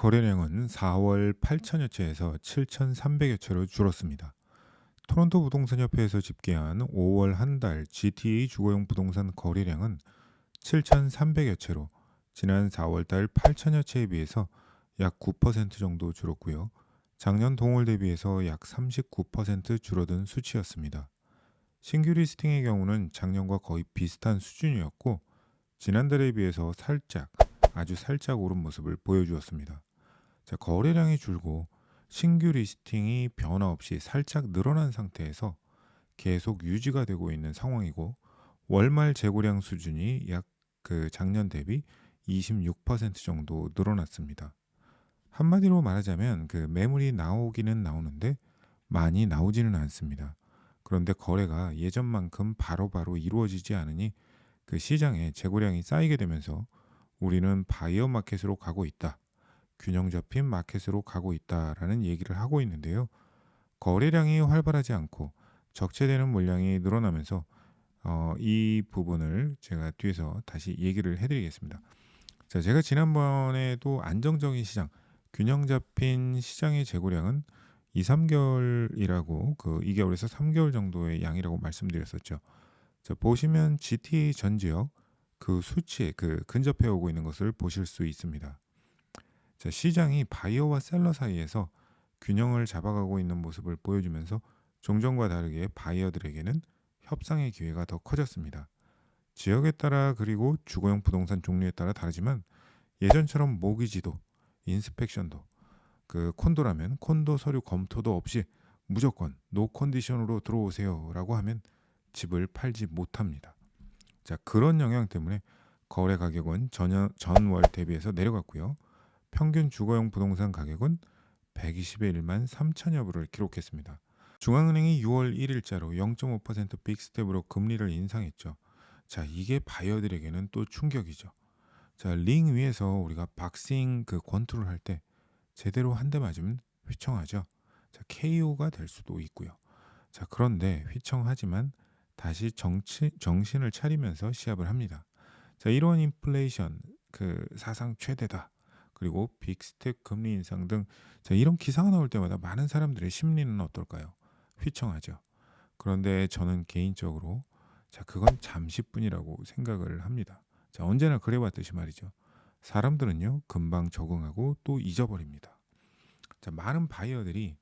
거래량은 4월 8천여 채에서 7,300여 채로 줄었습니다. 토론토 부동산협회에서 집계한 5월 한 달 GTA 주거용 부동산 거래량은 7,300여 채로 지난 4월 달 8천여 채에 비해서 약 9% 정도 줄었고요. 작년 동월 대비해서 약 39% 줄어든 수치였습니다. 신규 리스팅의 경우는 작년과 거의 비슷한 수준이었고 지난달에 비해서 아주 살짝 오른 모습을 보여주었습니다. 자, 거래량이 줄고 신규 리스팅이 변화 없이 살짝 늘어난 상태에서 계속 유지가 되고 있는 상황이고 월말 재고량 수준이 약 작년 대비 26% 정도 늘어났습니다. 한마디로 말하자면 매물이 나오기는 나오는데 많이 나오지는 않습니다. 그런데 거래가 예전만큼 바로바로 이루어지지 않으니 시장에 재고량이 쌓이게 되면서 우리는 바이어 마켓으로 가고 있다. 균형 잡힌 마켓으로 가고 있다라는 얘기를 하고 있는데요. 거래량이 활발하지 않고 적체되는 물량이 늘어나면서 이 부분을 제가 뒤에서 다시 얘기를 해드리겠습니다. 자, 제가 지난번에도 안정적인 시장, 균형 잡힌 시장의 재고량은 2, 3개월이라고 2개월에서 3개월 정도의 양이라고 말씀드렸었죠. 자, 보시면 GTA 전 지역 수치에 근접해 오고 있는 것을 보실 수 있습니다. 자, 시장이 바이어와 셀러 사이에서 균형을 잡아가고 있는 모습을 보여주면서 종전과 다르게 바이어들에게는 협상의 기회가 더 커졌습니다. 지역에 따라 그리고 주거용 부동산 종류에 따라 다르지만 예전처럼 모기지도, 인스펙션도 콘도라면 콘도 서류 검토도 없이 무조건 노 컨디션으로 들어오세요 라고 하면 집을 팔지 못합니다. 자, 그런 영향 때문에 거래 가격은 전월 대비해서 내려갔고요. 평균 주거용 부동산 가격은 120에 1만 3천여 불을 기록했습니다. 중앙은행이 6월 1일자로 0.5% 빅스텝으로 금리를 인상했죠. 자, 이게 바이어들에게는 또 충격이죠. 자, 링 위에서 우리가 박싱 권투를 할 때 제대로 한 대 맞으면 휘청하죠. 자, KO가 될 수도 있고요. 자, 그런데 휘청하지만 다시 정신을 차리면서 시합을 합니다. 자, 이런 인플레이션 사상 최대다. 그리고 빅스텝 금리 인상 등 이런 기사가 나올 때마다 많은 사람들의 심리는 어떨까요? 휘청하죠. 그런데 저는 개인적으로 그건 잠시뿐이라고 생각을 합니다. 자, 언제나 그래왔듯이 말이죠. 사람들은요 금방 적응하고 또 잊어버립니다. 자, 많은 바이어들이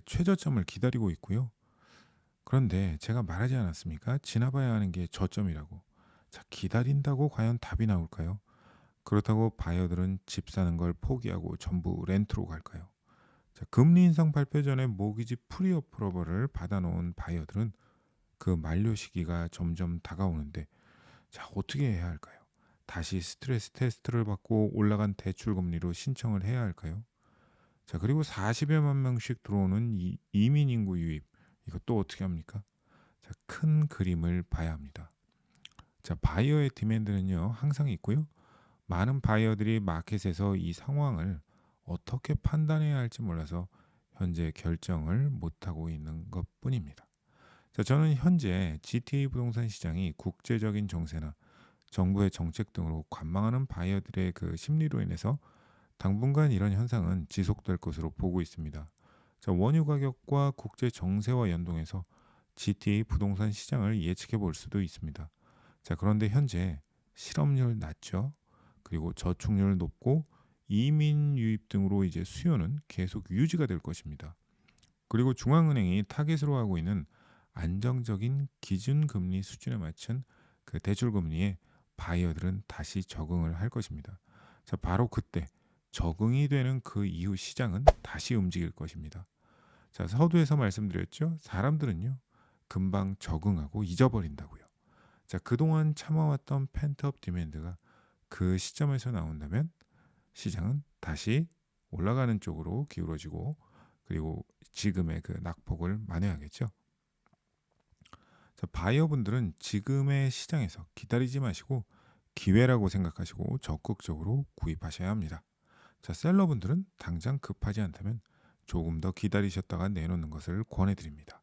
최저점을 기다리고 있고요. 그런데 제가 말하지 않았습니까? 지나봐야 하는 게 저점이라고. 자, 기다린다고 과연 답이 나올까요? 그렇다고 바이어들은 집 사는 걸 포기하고 전부 렌트로 갈까요? 자, 금리 인상 발표 전에 모기지 프리어프로벌을 받아놓은 바이어들은 만료 시기가 점점 다가오는데 자, 어떻게 해야 할까요? 다시 스트레스 테스트를 받고 올라간 대출 금리로 신청을 해야 할까요? 자, 그리고 40여만 명씩 들어오는 이민 인구 유입 이것도 어떻게 합니까? 자, 큰 그림을 봐야 합니다. 자, 바이어의 디맨드는요 항상 있고요. 많은 바이어들이 마켓에서 이 상황을 어떻게 판단해야 할지 몰라서 현재 결정을 못하고 있는 것뿐입니다. 자, 저는 현재 GTA 부동산 시장이 국제적인 정세나 정부의 정책 등으로 관망하는 바이어들의 심리로 인해서 당분간 이런 현상은 지속될 것으로 보고 있습니다. 자, 원유 가격과 국제 정세와 연동해서 GTA 부동산 시장을 예측해 볼 수도 있습니다. 자, 그런데 현재 실업률 낮죠. 그리고 저축률 높고 이민 유입 등으로 이제 수요는 계속 유지가 될 것입니다. 그리고 중앙은행이 타깃으로 하고 있는 안정적인 기준금리 수준에 맞춘 대출금리에 바이어들은 다시 적응을 할 것입니다. 자, 바로 그때 적응이 되는 이후 시장은 다시 움직일 것입니다. 자, 서두에서 말씀드렸죠. 사람들은요 금방 적응하고 잊어버린다고요. 자, 그동안 참아왔던 펜트업 디맨드가 시점에서 나온다면 시장은 다시 올라가는 쪽으로 기울어지고 그리고 지금의 낙폭을 만회하겠죠. 자, 바이어분들은 지금의 시장에서 기다리지 마시고 기회라고 생각하시고 적극적으로 구입하셔야 합니다. 자, 셀러분들은 당장 급하지 않다면 조금 더 기다리셨다가 내놓는 것을 권해드립니다.